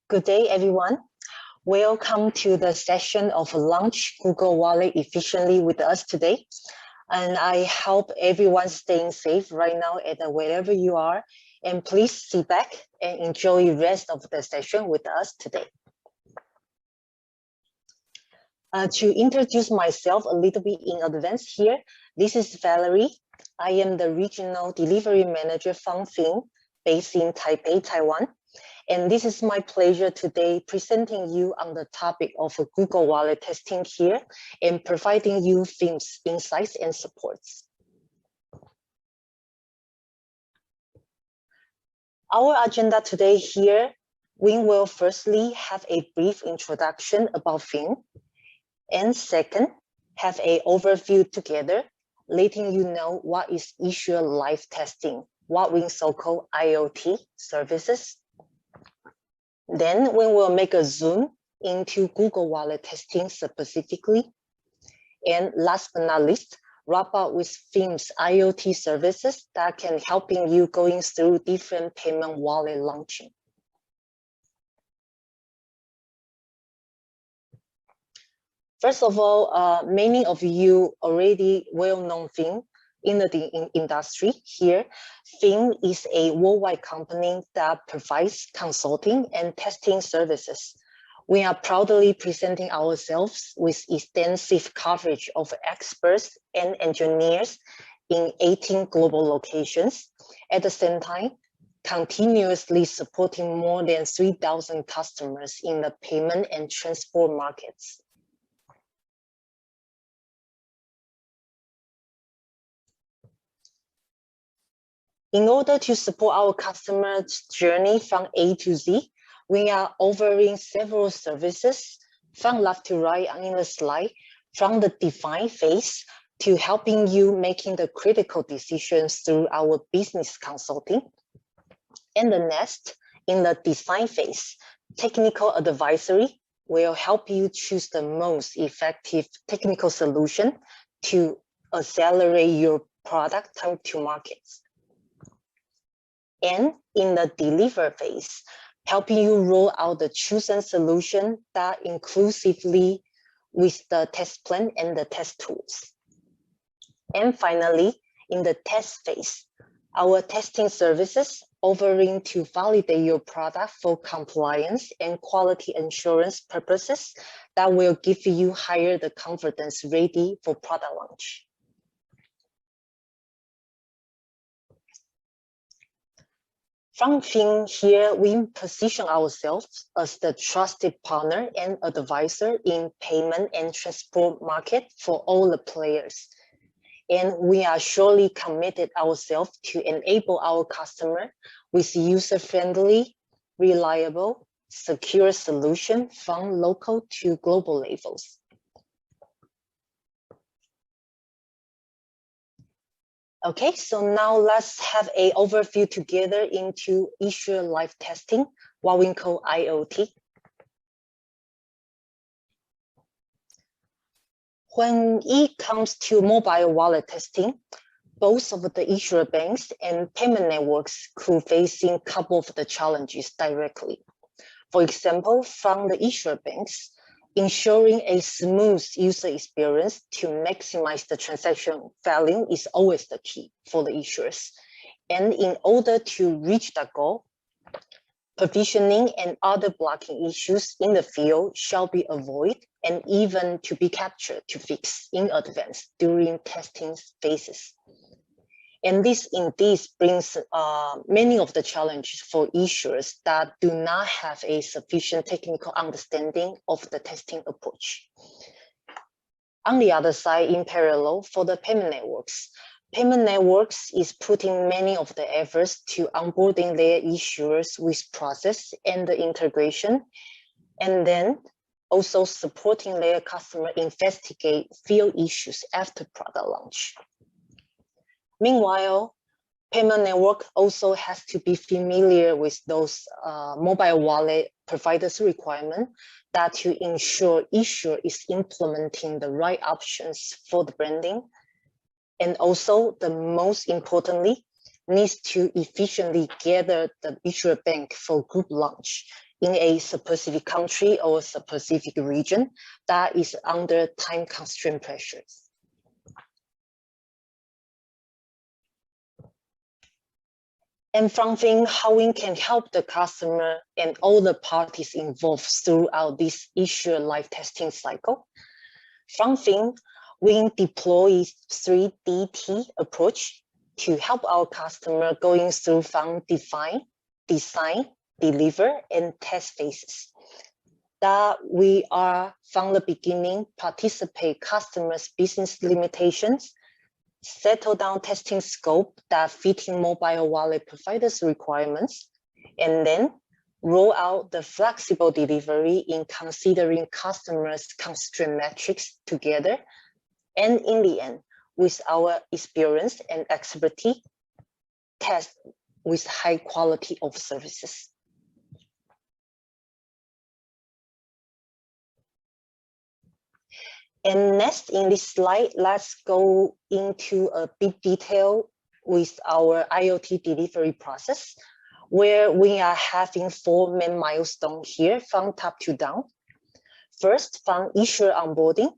Good day, everyone. Welcome to the session of Launch Google Wallet Efficiently with us today. And I hope everyone's staying safe right now at wherever you are. And please sit back and enjoy the rest of the session with us today. To introduce myself a little bit in advance here, this is Valerie. I am the Regional Delivery Manager from Fin, based in Taipei, Taiwan. And this is my pleasure today presenting you on the topic of Google Wallet testing here and providing you Fin's insights and supports. Our agenda today here, we will firstly have a brief introduction about Fin, and second, have an overview together, letting you know what is issuer live testing, what we so-called IoT services. Then we will make a zoom into Google Wallet testing specifically. And last but not least, wrap up with Fin's IoT services that can helping you going through different payment wallet launching. First of all, many of you already well-known Fin in the industry here. Fin is a worldwide company that provides consulting and testing services. We are proudly presenting ourselves with extensive coverage of experts and engineers in 18 global locations. At the same time, continuously supporting more than 3,000 customers in the payment and transport markets. In order to support our customers' journey from A to Z, we are offering several services from left to right in the slide, from the define phase to helping you making the critical decisions through our business consulting. And the next, in the design phase, technical advisory will help you choose the most effective technical solution to accelerate your product time to markets. And in the deliver phase, helping you roll out the chosen solution that inclusively with the test plan and the test tools. And finally, in the test phase, our testing services offering to validate your product for compliance and quality assurance purposes that will give you higher the confidence ready for product launch. From Fin here, we position ourselves as the trusted partner and advisor in payment and transport market for all the players. And we are surely committed ourselves to enable our customer with user-friendly, reliable, secure solution from local to global levels. Okay, so now let's have an overview together into issuer live testing, what we call IoT. When it comes to mobile wallet testing, both of the issuer banks and payment networks could facing a couple of the challenges directly. For example, from the issuer banks, ensuring a smooth user experience to maximize the transaction value is always the key for the issuers. And in order to reach that goal, provisioning and other blocking issues in the field shall be avoided and even to be captured to fix in advance during testing phases. And this indeed brings many of the challenges for issuers that do not have a sufficient technical understanding of the testing approach. On the other side, in parallel, for the payment networks is putting many of the efforts to onboarding their issuers with process and the integration, and then also supporting their customer investigate field issues after product launch. Meanwhile, payment network also has to be familiar with those mobile wallet providers' requirement that to ensure issuer is implementing the right options for the branding. And also, the most importantly, needs to efficiently gather the issuer bank for group launch in a specific country or specific region that is under time constraint pressures. And FunFin, how we can help the customer and all the parties involved throughout this issuer live testing cycle. FunFin, we deploy 3DT approach to help our customer going through fund define, design, deliver, and test phases. That we are from the beginning participate customers' business limitations, settle down testing scope that fitting mobile wallet providers' requirements, and then roll out the flexible delivery in considering customers' constraint metrics together. And in the end, with our experience and expertise, test with high quality of services. And next in this slide, let's go into a bit detail with our IoT delivery process, where we are having 4 main milestones here from top to down. First, from issuer onboarding,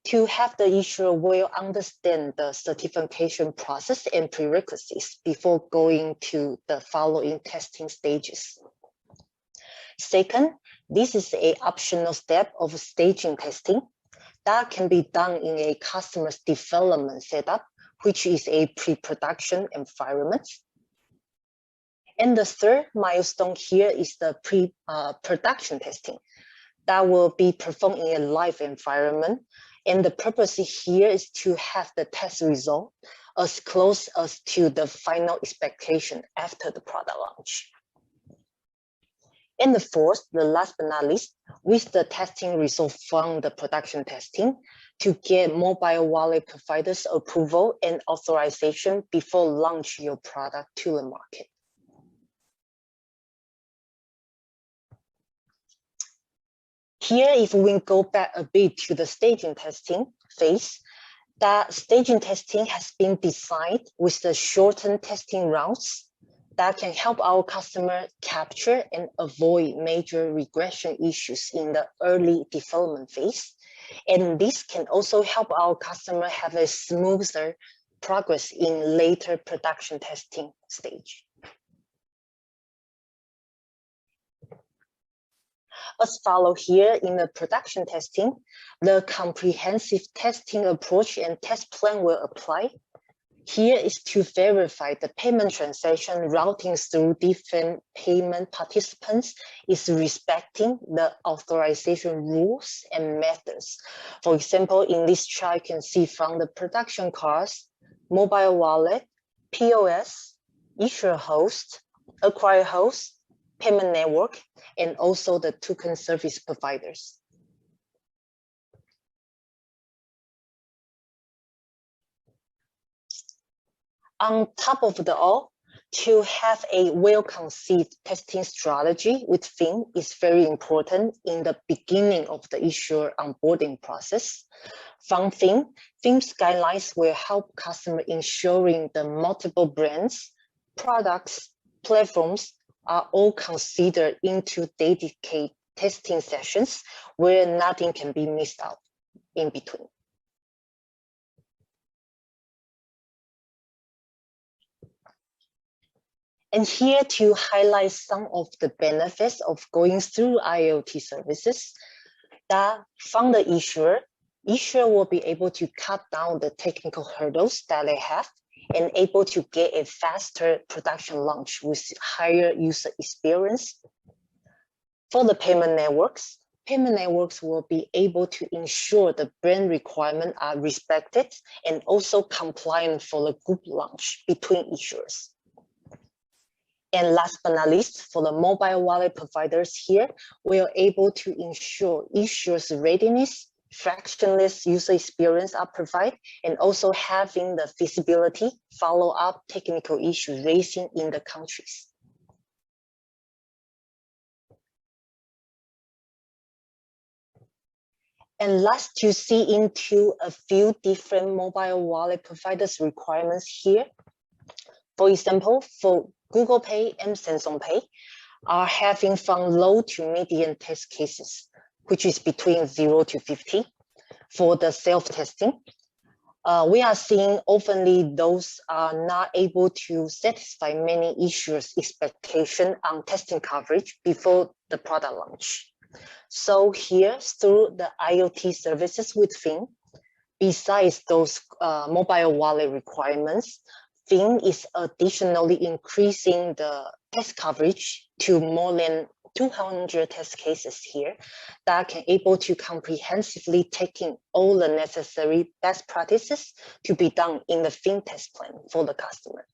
to have the issuer well understand the certification process and prerequisites before going to the following testing stages. Second, this is an optional step of staging testing that can be done in a customer's development setup, which is a pre-production environment. And the third milestone here is the pre-production testing that will be performed in a live environment. And the purpose here is to have the test result as close as to the final expectation after the product launch. And the fourth, the last but not least, with the testing result from the production testing to get mobile wallet providers approval and authorization before launch your product to the market. Here, if we go back a bit to the staging testing phase, that staging testing has been designed with the shortened testing routes that can help our customer capture and avoid major regression issues in the early development phase. And this can also help our customer have a smoother progress in later production testing stage. As follow here in the production testing, the comprehensive testing approach and test plan will apply. Here is to verify the payment transaction routing through different payment participants is respecting the authorization rules and methods. For example, in this chart, you can see from the production cards, mobile wallet, POS, issuer host, acquire host, payment network, and also the token service providers. On top of the all, to have a well-conceived testing strategy with Fin is very important in the beginning of the issuer onboarding process. From Fin's guidelines will help customer ensuring the multiple brands, products, platforms are all considered into dedicated testing sessions where nothing can be missed out in between. And here to highlight some of the benefits of going through IoT services, that from the issuer will be able to cut down the technical hurdles that they have and able to get a faster production launch with higher user experience. For the payment networks will be able to ensure the brand requirements are respected and also compliant for the group launch between issuers. And last but not least, for the mobile wallet providers here, we are able to ensure issuers' readiness, frictionless user experience are provided, and also having the feasibility, follow-up technical issues raising in the countries. And last, to see into a few different mobile wallet providers' requirements here. For example, for Google Pay and Samsung Pay, are having from low to medium test cases, which is between 0 to 50 for the self-testing. We are seeing oftenly those are not able to satisfy many issuers' expectation on testing coverage before the product launch. So here, through the IoT services with Fin, besides those mobile wallet requirements, Fin is additionally increasing the test coverage to more than 200 test cases here that can able to comprehensively taking all the necessary best practices to be done in the Fin test plan for the customers.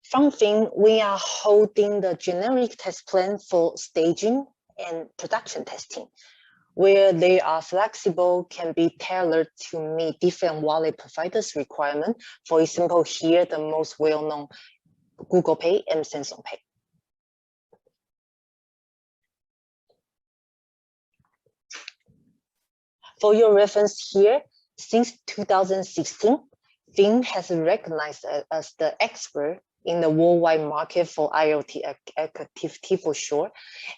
From Fin, we are holding the generic test plan for staging and production testing, where they are flexible, can be tailored to meet different wallet providers' requirements. For example, here, the most well-known Google Pay and Samsung Pay. For your reference here, since 2016, Fin has recognized as the expert in the worldwide market for IoT activity for sure.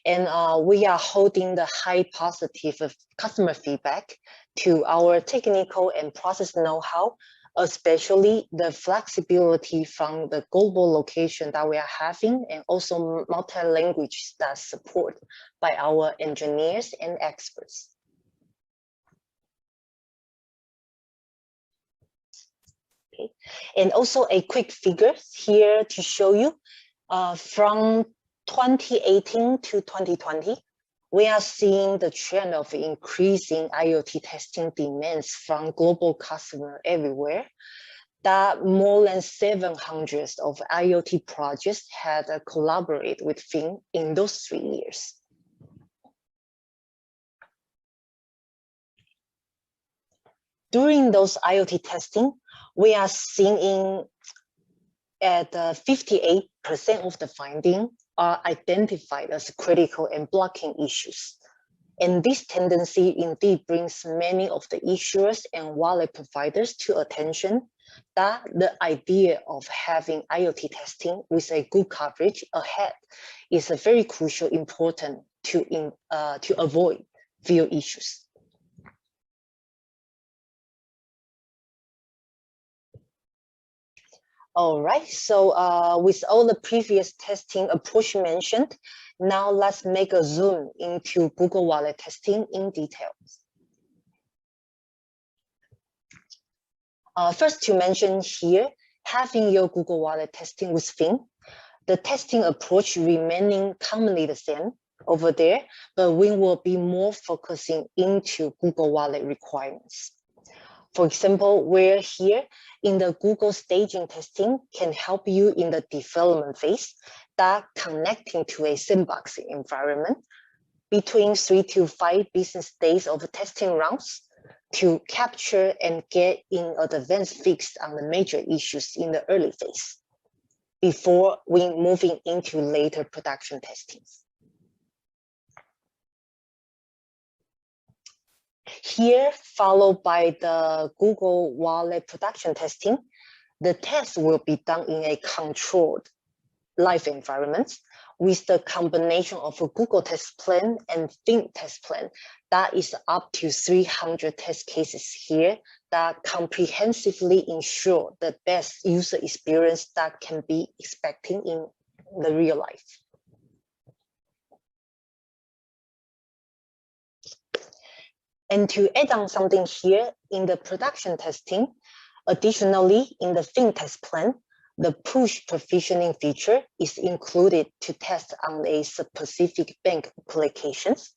And we are holding the high positive customer feedback to our technical and process know-how, especially the flexibility from the global location that we are having, and also multi-language that support by our engineers and experts. Okay. And also a quick figure here to show you from 2018 to 2020, we are seeing the trend of increasing IoT testing demands from global customers everywhere. That more than 700 of IoT projects had collaborated with Fin in those 3 years. During those IoT testing, we are seeing at 58% of the findings are identified as critical and blocking issues. And this tendency indeed brings many of the issuers and wallet providers to attention that the idea of having IoT testing with a good coverage ahead is a very crucial, important to avoid few issues. All right, so with all the previous testing approach mentioned, now let's make a zoom into Google Wallet testing in detail. First to mention here, having your Google Wallet testing with Fin, the testing approach remaining commonly the same over there, but we will be more focusing into Google Wallet requirements. For example, where here in the Google staging testing can help you in the development phase that connecting to a sandbox environment between 3 to 5 business days of testing rounds to capture and get in advanced fix on the major issues in the early phase before we moving into later production testings. Here, followed by the Google Wallet production testing, the test will be done in a controlled live environment with the combination of a Google test plan and Fin test plan that is up to 300 test cases here that comprehensively ensure the best user experience that can be expecting in the real life. And to add on something here in the production testing, additionally in the Fin test plan, the push provisioning feature is included to test on a specific bank applications,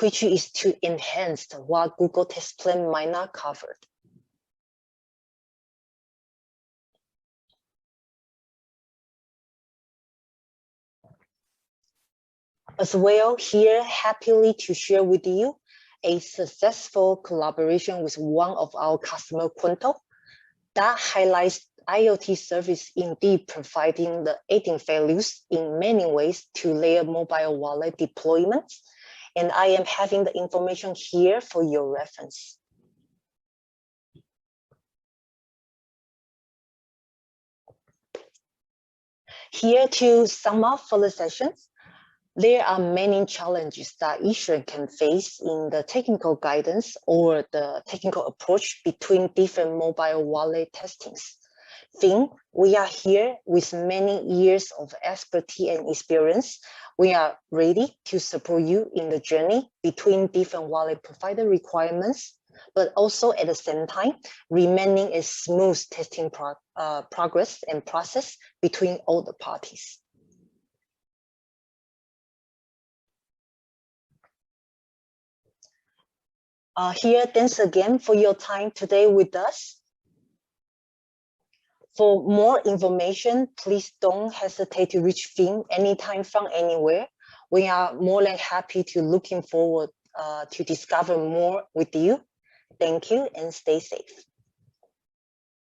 which is to enhance what Google test plan might not cover. As well, here happily to share with you a successful collaboration with one of our customer, Qunto, that highlights IoT service indeed providing the adding values in many ways to their mobile wallet deployments. And I am having the information here for your reference. Here to sum up for the sessions, there are many challenges that issuer can face in the technical guidance or the technical approach between different mobile wallet testings. Think we are here with many years of expertise and experience. We are ready to support you in the journey between different wallet provider requirements, but also at the same time, remaining a smooth testing progress and process between all the parties. Here, thanks again for your time today with us. For more information, please don't hesitate to reach Finn anytime from anywhere. We are more than happy to looking forward to discover more with you. Thank you and stay safe.